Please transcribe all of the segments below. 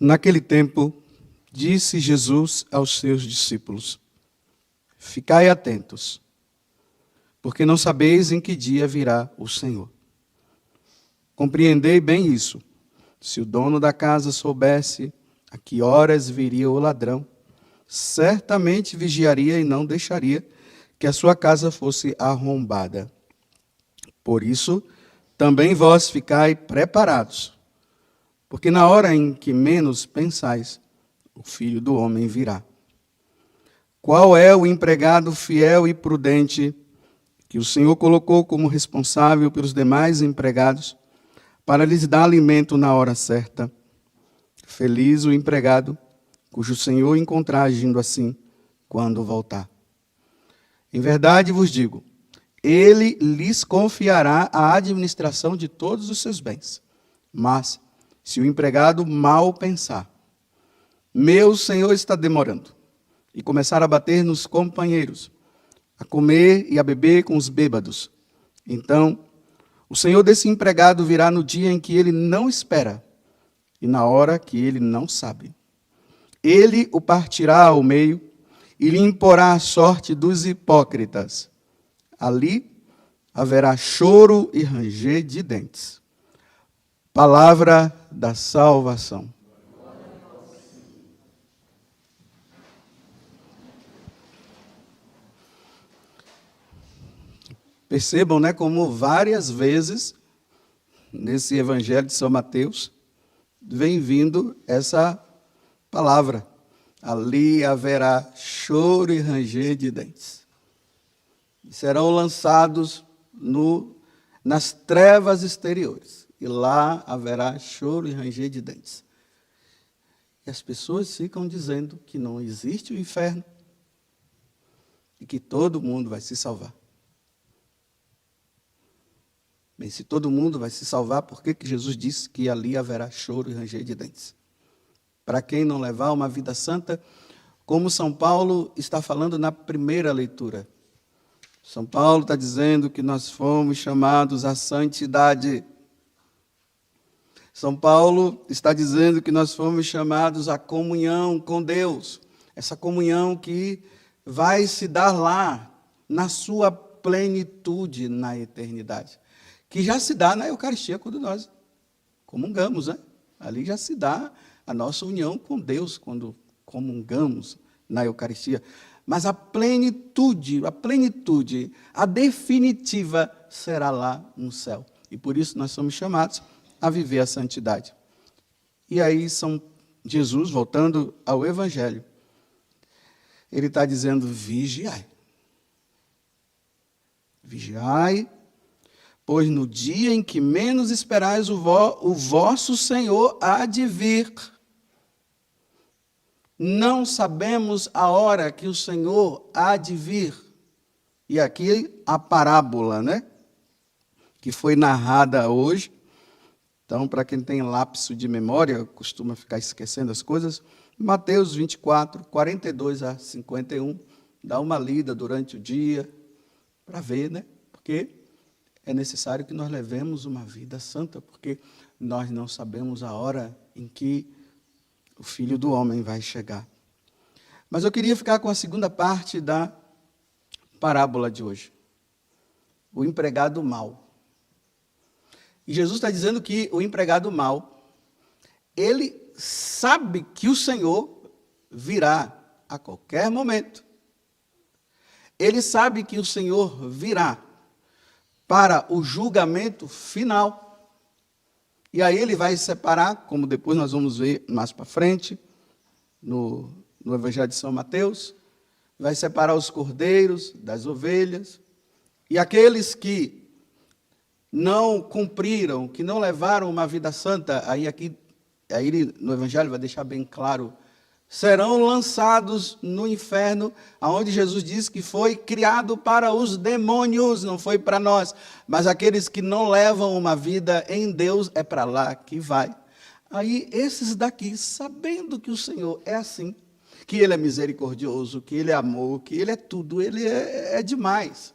Naquele tempo, disse Jesus aos seus discípulos: Ficai atentos, porque não sabeis em que dia virá o Senhor. Compreendei bem isso. Se o dono da casa soubesse a que horas viria o ladrão, certamente vigiaria e não deixaria que a sua casa fosse arrombada. Por isso, também vós ficai preparados, porque na hora em que menos pensais, o Filho do Homem virá. Qual é o empregado fiel e prudente que o Senhor colocou como responsável pelos demais empregados para lhes dar alimento na hora certa? Feliz o empregado cujo Senhor encontrar agindo assim quando voltar. Em verdade vos digo, ele lhes confiará a administração de todos os seus bens. Mas, se o empregado mal pensar, meu senhor está demorando, e começar a bater nos companheiros, a comer e a beber com os bêbados, então o senhor desse empregado virá no dia em que ele não espera, e na hora que ele não sabe. Ele o partirá ao meio e lhe imporá a sorte dos hipócritas. Ali haverá choro e ranger de dentes. Palavra da salvação. Percebam, né, como várias vezes nesse Evangelho de São Mateus vem vindo essa palavra. Ali haverá choro e ranger de dentes. Serão lançados nas trevas exteriores. E lá haverá choro e ranger de dentes. E as pessoas ficam dizendo que não existe o inferno e que todo mundo vai se salvar. Bem, se todo mundo vai se salvar, por que Jesus disse que ali haverá choro e ranger de dentes? Para quem não levar uma vida santa, como São Paulo está falando na primeira leitura. São Paulo está dizendo que nós fomos chamados à santidade. São Paulo está dizendo que nós fomos chamados à comunhão com Deus. Essa comunhão que vai se dar lá, na sua plenitude na eternidade. Que já se dá na Eucaristia quando nós comungamos, né? Ali já se dá a nossa união com Deus quando comungamos na Eucaristia. Mas a plenitude, a definitiva será lá no céu. E por isso nós somos chamados a viver a santidade. E aí Jesus, voltando ao Evangelho, ele está dizendo: vigiai. Vigiai, pois no dia em que menos esperais o vosso Senhor há de vir. Não sabemos a hora que o Senhor há de vir. E aqui a parábola, né? Que foi narrada hoje. Então, para quem tem lapso de memória, costuma ficar esquecendo as coisas, Mateus 24, 42 a 51, dá uma lida durante o dia, para ver, né? Porque é necessário que nós levemos uma vida santa, porque nós não sabemos a hora em que o Filho do Homem vai chegar. Mas eu queria ficar com a segunda parte da parábola de hoje. O empregado mau. E Jesus está dizendo que o empregado mau, ele sabe que o Senhor virá a qualquer momento. Ele sabe que o Senhor virá para o julgamento final. E aí ele vai separar, como depois nós vamos ver mais para frente, no Evangelho de São Mateus, vai separar os cordeiros das ovelhas, e aqueles que não cumpriram, que não levaram uma vida santa, aí no Evangelho vai deixar bem claro, serão lançados no inferno, aonde Jesus diz que foi criado para os demônios, não foi para nós. Mas aqueles que não levam uma vida em Deus, é para lá que vai. Aí esses daqui, sabendo que o Senhor é assim, que Ele é misericordioso, que Ele é amor, que Ele é tudo, Ele é demais.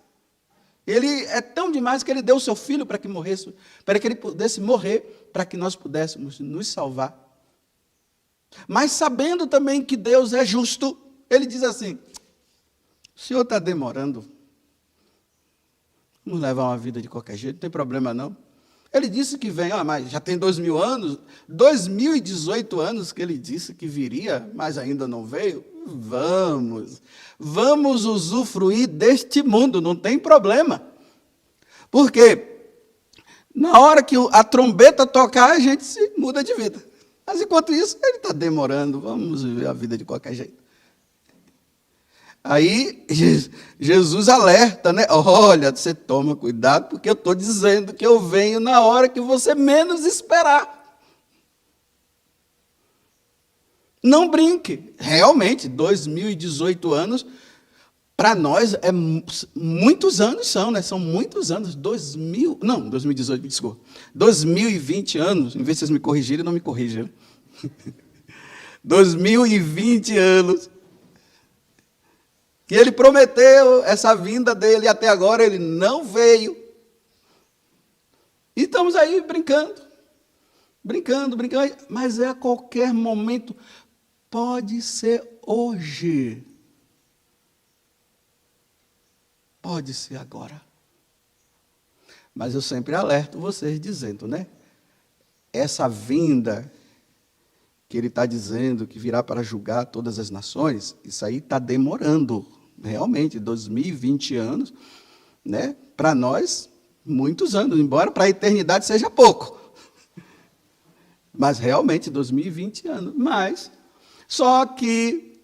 Ele é tão demais que Ele deu o seu Filho para que morresse, para que Ele pudesse morrer, para que nós pudéssemos nos salvar. Mas sabendo também que Deus é justo, ele diz assim: o senhor está demorando. Vamos levar uma vida de qualquer jeito, não tem problema não. Ele disse que vem, mas já tem 2000 anos, 2018 anos que ele disse que viria, mas ainda não veio. Vamos usufruir deste mundo, não tem problema. Porque na hora que a trombeta tocar, a gente se muda de vida. Mas enquanto isso, ele está demorando, vamos viver a vida de qualquer jeito. Aí Jesus alerta, né? Olha, você toma cuidado, porque eu estou dizendo que eu venho na hora que você menos esperar. Não brinque. Realmente, 2018 anos, para nós, muitos anos são, né? São muitos anos. 2018, desculpa. 2020 anos, em vez de vocês me corrigirem, não me corrijam. 2020 anos. Que ele prometeu essa vinda dele e até agora ele não veio. E estamos aí brincando, mas é a qualquer momento, pode ser hoje, pode ser agora. Mas eu sempre alerto vocês dizendo, né? Essa vinda que ele está dizendo que virá para julgar todas as nações, isso aí está demorando. Realmente, 2020 anos, né? Para nós, muitos anos, embora para a eternidade seja pouco. Mas realmente, 2020 anos. Mas, só que,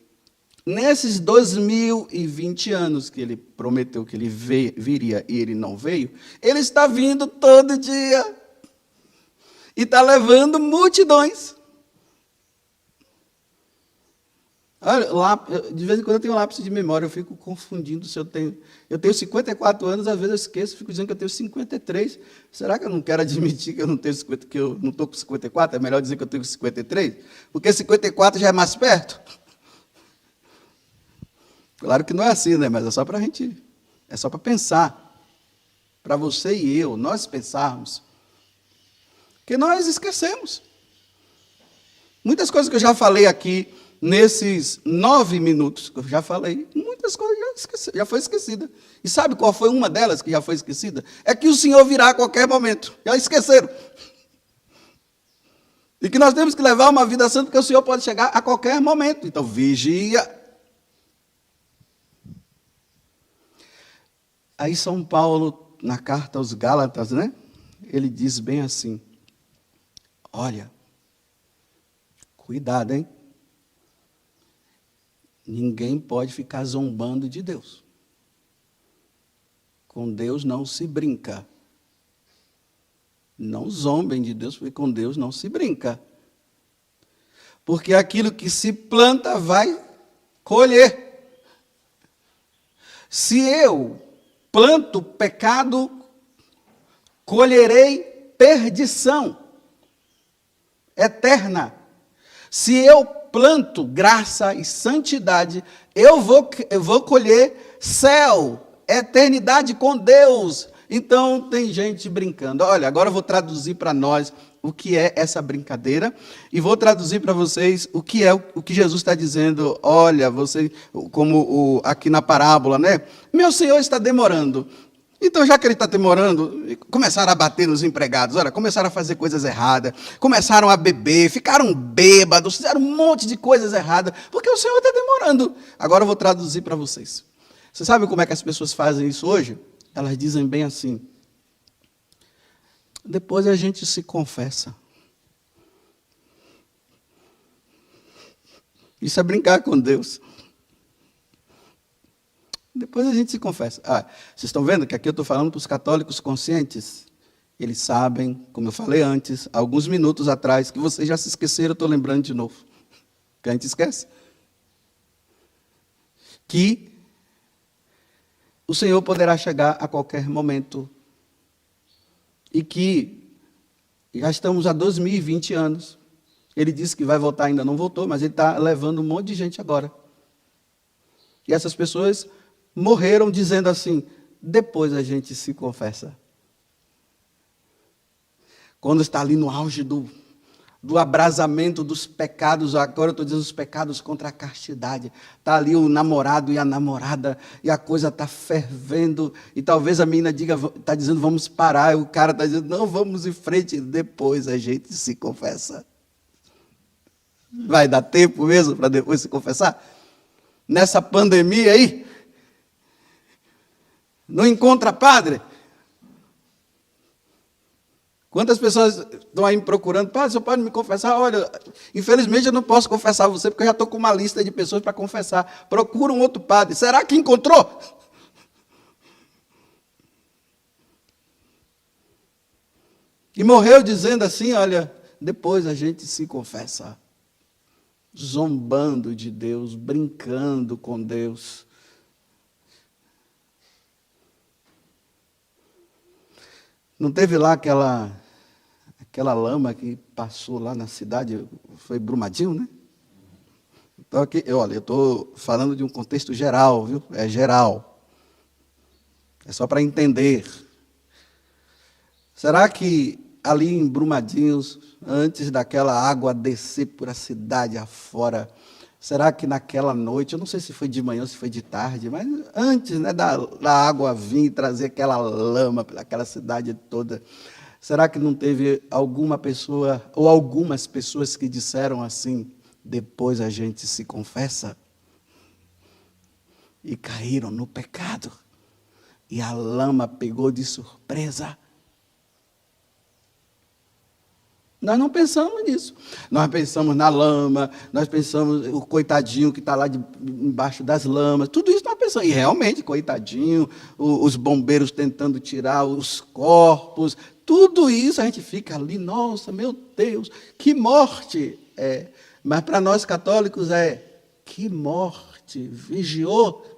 nesses 2020 anos que ele prometeu que ele viria e ele não veio, ele está vindo todo dia. E está levando multidões. Olha, de vez em quando eu tenho um lápis de memória, eu fico confundindo se eu tenho... Eu tenho 54 anos, às vezes eu esqueço, fico dizendo que eu tenho 53. Será que eu não quero admitir que eu não tenho 50, que eu não estou com 54? É melhor dizer que eu tenho 53? Porque 54 já é mais perto. Claro que não é assim, né? Mas é só para a gente... É só para pensar. Para você e eu, nós pensarmos. Porque nós esquecemos. Muitas coisas que eu já falei aqui... Nesses 9 minutos que eu já falei, muitas coisas já foi esquecida. E sabe qual foi uma delas que já foi esquecida? É que o Senhor virá a qualquer momento. Já esqueceram. E que nós temos que levar uma vida santa, porque o Senhor pode chegar a qualquer momento. Então, vigia. Aí São Paulo, na carta aos Gálatas, né? Ele diz bem assim, olha, cuidado, hein? Ninguém pode ficar zombando de Deus. Com Deus não se brinca. Não zombem de Deus, porque com Deus não se brinca. Porque aquilo que se planta vai colher. Se eu planto pecado, colherei perdição eterna. Se eu planto graça e santidade, eu vou colher céu, eternidade com Deus. Então, tem gente brincando. Olha, agora eu vou traduzir para nós o que é essa brincadeira e vou traduzir para vocês o que é o que Jesus está dizendo. Olha, você, como aqui na parábola, né? Meu Senhor está demorando. Então, já que ele está demorando, começaram a bater nos empregados, olha, começaram a fazer coisas erradas, começaram a beber, ficaram bêbados, fizeram um monte de coisas erradas, porque o Senhor está demorando. Agora eu vou traduzir para vocês. Você sabe como é que as pessoas fazem isso hoje? Elas dizem bem assim, depois a gente se confessa. Isso é brincar com Deus. Depois a gente se confessa. Vocês estão vendo que aqui eu estou falando para os católicos conscientes? Eles sabem, como eu falei antes, alguns minutos atrás, que vocês já se esqueceram, eu estou lembrando de novo. Que a gente esquece. Que o Senhor poderá chegar a qualquer momento. E que já estamos há 2020 anos. Ele disse que vai voltar, ainda não voltou, mas ele está levando um monte de gente agora. E essas pessoas morreram dizendo assim, depois a gente se confessa. Quando está ali no auge do abrasamento dos pecados, agora eu estou dizendo os pecados contra a castidade. Está ali o namorado e a namorada, e a coisa está fervendo, e talvez a menina diga, está dizendo, vamos parar, e o cara está dizendo, não, vamos em frente, depois a gente se confessa. Vai dar tempo mesmo para depois se confessar? Nessa pandemia aí, não encontra padre? Quantas pessoas estão aí me procurando? Padre, você pode me confessar? Olha, infelizmente eu não posso confessar você, porque eu já estou com uma lista de pessoas para confessar. Procura um outro padre. Será que encontrou? E morreu dizendo assim, olha, depois a gente se confessa. Zombando de Deus, brincando com Deus. Não teve lá aquela lama que passou lá na cidade, foi Brumadinho, né? Então aqui, olha, eu estou falando de um contexto geral, viu? É geral. É só para entender. Será que ali em Brumadinhos, antes daquela água descer por a cidade afora, será que naquela noite, eu não sei se foi de manhã ou se foi de tarde, mas antes, né, da água vir e trazer aquela lama pelaquela cidade toda, será que não teve alguma pessoa, ou algumas pessoas que disseram assim, depois a gente se confessa? E caíram no pecado, e a lama pegou de surpresa. Nós não pensamos nisso. Nós pensamos na lama, nós pensamos o coitadinho que está lá embaixo das lamas, tudo isso nós pensamos. E realmente, coitadinho, os bombeiros tentando tirar os corpos, tudo isso a gente fica ali, nossa, meu Deus, que morte! Mas para nós católicos que morte, vigiou.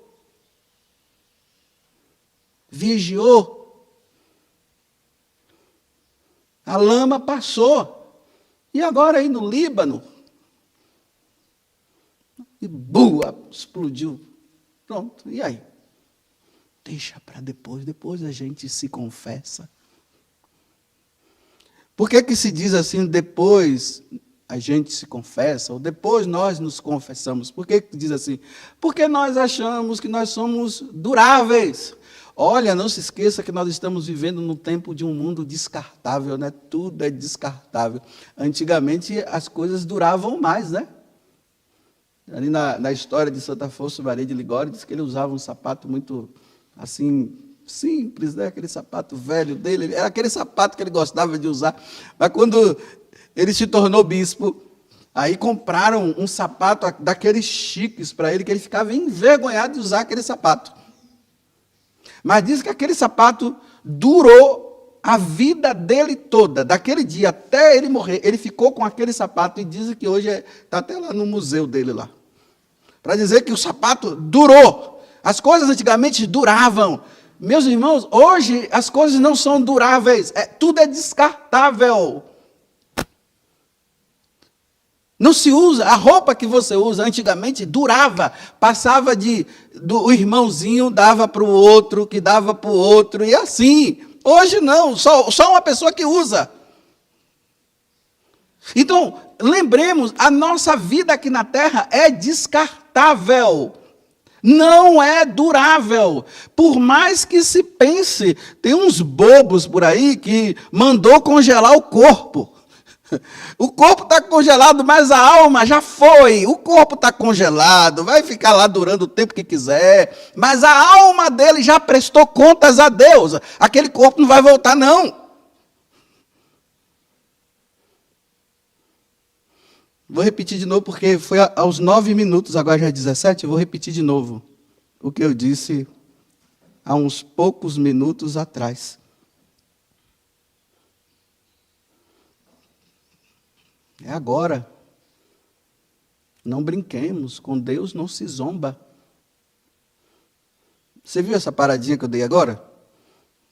A lama passou. E agora aí no Líbano, e explodiu. Pronto, e aí? Deixa para depois a gente se confessa. Por que se diz assim, depois a gente se confessa, ou depois nós nos confessamos? Por que diz assim? Porque nós achamos que nós somos duráveis. Olha, não se esqueça que nós estamos vivendo no tempo de um mundo descartável, né? Tudo é descartável. Antigamente as coisas duravam mais, né? Ali na história de Santo Afonso Maria de Ligório, diz que ele usava um sapato muito, assim, simples, né? Aquele sapato velho dele, era aquele sapato que ele gostava de usar. Mas quando ele se tornou bispo, aí compraram um sapato daqueles chiques para ele, que ele ficava envergonhado de usar aquele sapato. Mas diz que aquele sapato durou a vida dele toda, daquele dia até ele morrer. Ele ficou com aquele sapato e dizem que hoje está até lá no museu dele lá. Para dizer que o sapato durou. As coisas antigamente duravam. Meus irmãos, hoje as coisas não são duráveis. Tudo é descartável. Não se usa, a roupa que você usa antigamente durava, passava do irmãozinho, dava para o outro, que dava para o outro, e assim. Hoje não, só uma pessoa que usa. Então, lembremos, a nossa vida aqui na Terra é descartável, não é durável. Por mais que se pense, tem uns bobos por aí que mandou congelar o corpo. O corpo está congelado, mas a alma já foi. O corpo está congelado, vai ficar lá durando o tempo que quiser, mas a alma dele já prestou contas a Deus. Aquele corpo não vai voltar, não. Vou repetir de novo, porque foi aos 9 minutos, agora já é 17, eu vou repetir de novo o que eu disse há uns poucos minutos atrás. É agora. Não brinquemos, com Deus não se zomba. Você viu essa paradinha que eu dei agora?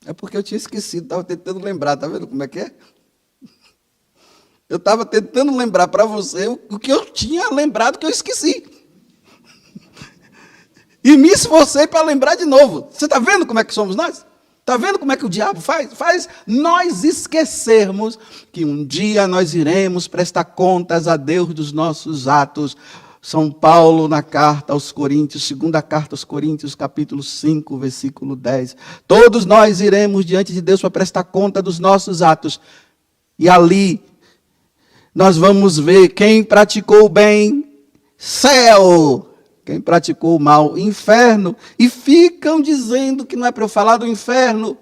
É porque eu tinha esquecido, estava tentando lembrar, está vendo como é que é? Eu estava tentando lembrar para você o que eu tinha lembrado que eu esqueci. E me esforcei para lembrar de novo. Você está vendo como é que somos nós? Está vendo como é que o diabo faz? Faz nós esquecermos que um dia nós iremos prestar contas a Deus dos nossos atos. São Paulo, na carta aos Coríntios, segunda carta aos Coríntios, capítulo 5, versículo 10. Todos nós iremos diante de Deus para prestar conta dos nossos atos. E ali nós vamos ver quem praticou o bem, céu. Quem praticou o mal, inferno. E ficam dizendo que não é para eu falar do inferno.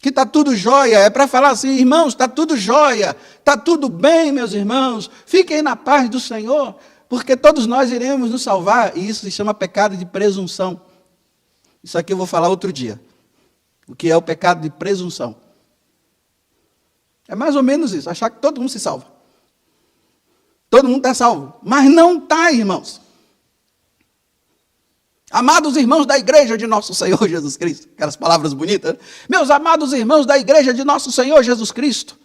Que está tudo jóia, é para falar assim, irmãos, está tudo jóia, está tudo bem, meus irmãos, fiquem na paz do Senhor, porque todos nós iremos nos salvar, e isso se chama pecado de presunção. Isso aqui eu vou falar outro dia, o que é o pecado de presunção. É mais ou menos isso, achar que todo mundo se salva. Todo mundo está salvo, mas não está, irmãos. Amados irmãos da igreja de nosso Senhor Jesus Cristo. Aquelas palavras bonitas. Né? Meus amados irmãos da igreja de nosso Senhor Jesus Cristo.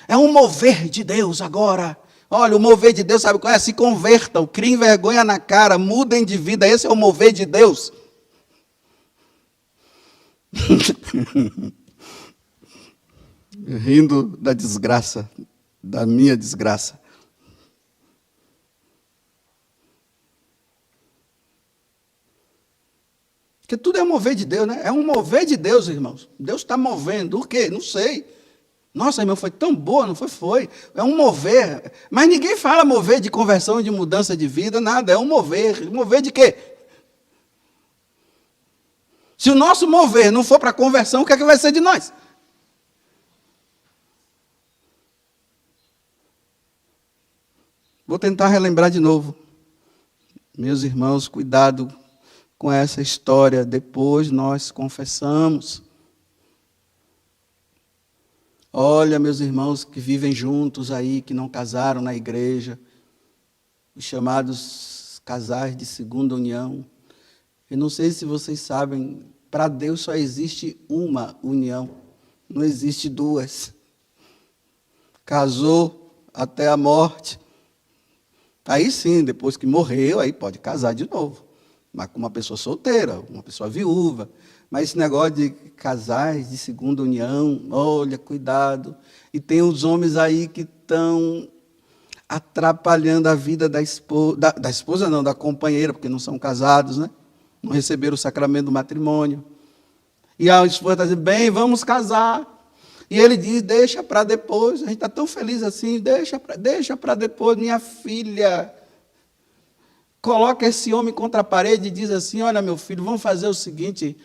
É um mover de Deus agora. Olha, o mover de Deus, sabe qual é? Se convertam, criem vergonha na cara, mudem de vida. Esse é o mover de Deus. Rindo da desgraça, da minha desgraça. Porque tudo é um mover de Deus, né? É um mover de Deus, irmãos. Deus está movendo. O quê? Não sei. Nossa, irmão, foi tão boa, não foi? Foi. É um mover. Mas ninguém fala mover de conversão, de mudança de vida, nada. É um mover. Mover de quê? Se o nosso mover não for para conversão, o que é que vai ser de nós? Vou tentar relembrar de novo. Meus irmãos, cuidado com essa história, depois nós confessamos. Olha, meus irmãos que vivem juntos aí, que não casaram na igreja, os chamados casais de segunda união. Eu não sei se vocês sabem, para Deus só existe uma união, não existe duas. Casou até a morte, aí sim, depois que morreu, aí pode casar de novo. Mas com uma pessoa solteira, uma pessoa viúva. Mas esse negócio de casais de segunda união, olha, cuidado. E tem os homens aí que estão atrapalhando a vida da esposa, da esposa não, da companheira, porque não são casados, né? Não receberam o sacramento do matrimônio. E a esposa está dizendo, bem, vamos casar. E ele diz, deixa para depois. A gente está tão feliz assim, deixa para depois, minha filha. Coloca esse homem contra a parede e diz assim, olha, meu filho, vamos fazer o seguinte,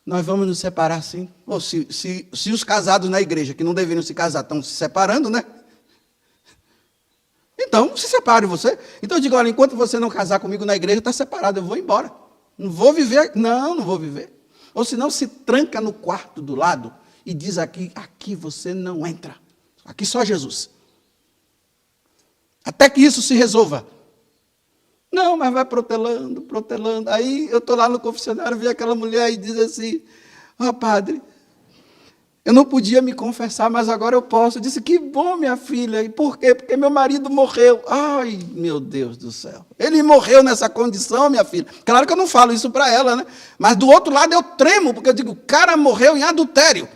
nós vamos nos separar sim. Ou se os casados na igreja, que não deveriam se casar, estão se separando, né? Então, se separe você. Então eu digo, olha, enquanto você não casar comigo na igreja, está separado, eu vou embora. Não vou viver, não vou viver. Ou senão se tranca no quarto do lado e diz aqui você não entra. Aqui só Jesus. Até que isso se resolva. Não, mas vai protelando. Aí eu estou lá no confessionário, vi aquela mulher e diz assim, padre, eu não podia me confessar, mas agora eu posso. Eu disse, que bom, minha filha. E por quê? Porque meu marido morreu. Ai, meu Deus do céu. Ele morreu nessa condição, minha filha. Claro que eu não falo isso para ela, né? Mas do outro lado eu tremo, porque eu digo, o cara morreu em adultério.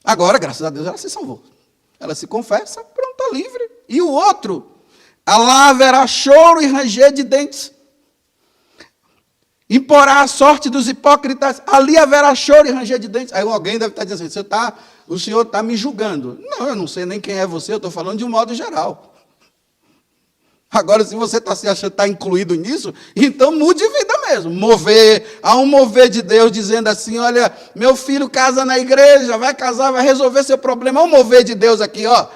Agora, graças a Deus, ela se salvou. Ela se confessa, pronto, está livre. E o outro... lá haverá choro e ranger de dentes. Imporá a sorte dos hipócritas, ali haverá choro e ranger de dentes. Aí alguém deve estar dizendo assim, o senhor está me julgando. Não, eu não sei nem quem é você, eu estou falando de um modo geral. Agora, se você está se achando que está incluído nisso, então mude de vida mesmo. Há um mover de Deus dizendo assim, olha, meu filho casa na igreja, vai casar, vai resolver seu problema. Há um mover de Deus aqui, ó.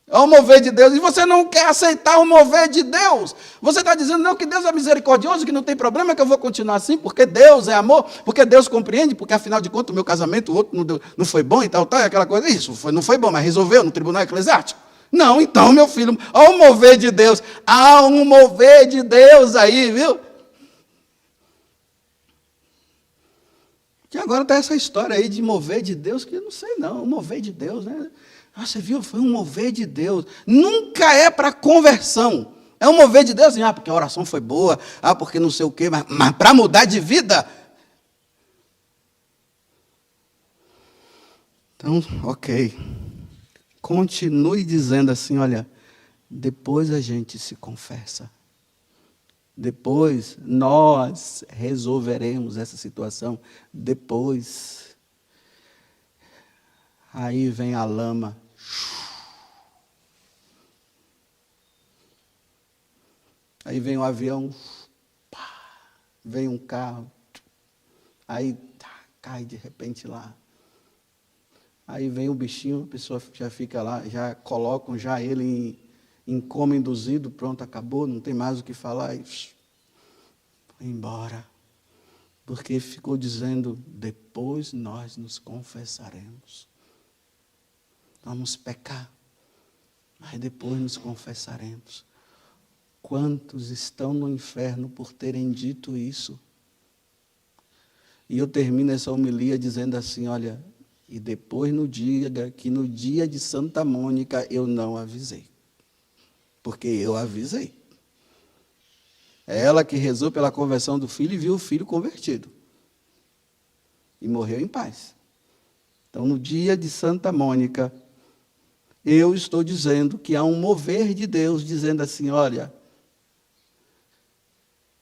É o mover de Deus, e você não quer aceitar o mover de Deus. Você está dizendo, não, que Deus é misericordioso, que não tem problema, que eu vou continuar assim, porque Deus é amor, porque Deus compreende, porque afinal de contas o meu casamento, o outro não foi bom e tal, aquela coisa. Isso não foi bom, mas resolveu no tribunal eclesiástico. Não, então, meu filho, há um mover de Deus, há um mover de Deus aí, viu? Que agora está essa história aí de mover de Deus, que eu não sei não, o mover de Deus, né? Você viu, foi um mover de Deus. Nunca é para conversão. É um mover de Deus, assim, porque a oração foi boa, porque não sei o quê, mas para mudar de vida. Então, ok. Continue dizendo assim, olha, depois a gente se confessa. Depois nós resolveremos essa situação. Depois. Aí vem a lama. Aí vem um avião. Vem um carro. Aí cai de repente lá. Aí vem o bichinho, a pessoa já fica lá, já colocam já ele em coma induzido, pronto, acabou, não tem mais o que falar. E foi embora. Porque ficou dizendo, depois nós nos confessaremos. Vamos pecar, mas depois nos confessaremos. Quantos estão no inferno por terem dito isso? E eu termino essa homilia dizendo assim, olha, e depois no dia de Santa Mônica eu não avisei. Porque eu avisei. É ela que rezou pela conversão do filho e viu o filho convertido. E morreu em paz. Então, no dia de Santa Mônica, eu estou dizendo que há um mover de Deus, dizendo assim, olha,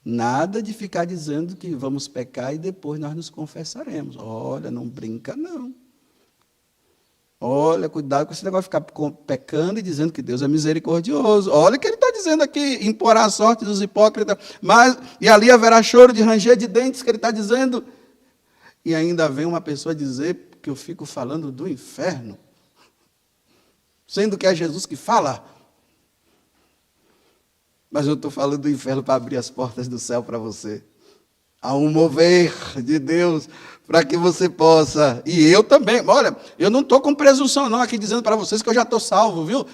nada de ficar dizendo que vamos pecar e depois nós nos confessaremos. Olha, não brinca não. Olha, cuidado com esse negócio de ficar pecando e dizendo que Deus é misericordioso. Olha o que ele está dizendo aqui, imporá a sorte dos hipócritas, e ali haverá choro de ranger de dentes, que ele está dizendo. E ainda vem uma pessoa dizer que eu fico falando do inferno, sendo que é Jesus que fala. Mas eu estou falando do inferno para abrir as portas do céu para você. Há um mover de Deus para que você possa. E eu também. Olha, eu não estou com presunção não aqui dizendo para vocês que eu já estou salvo, viu?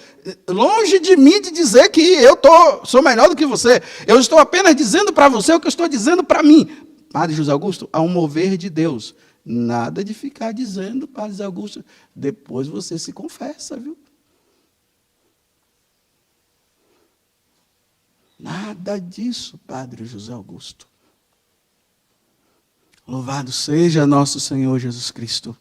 Longe de mim de dizer que eu sou melhor do que você. Eu estou apenas dizendo para você o que eu estou dizendo para mim. Padre José Augusto, há um mover de Deus. Nada de ficar dizendo, Padre José Augusto, depois você se confessa, viu? Nada disso, Padre José Augusto. Louvado seja nosso Senhor Jesus Cristo.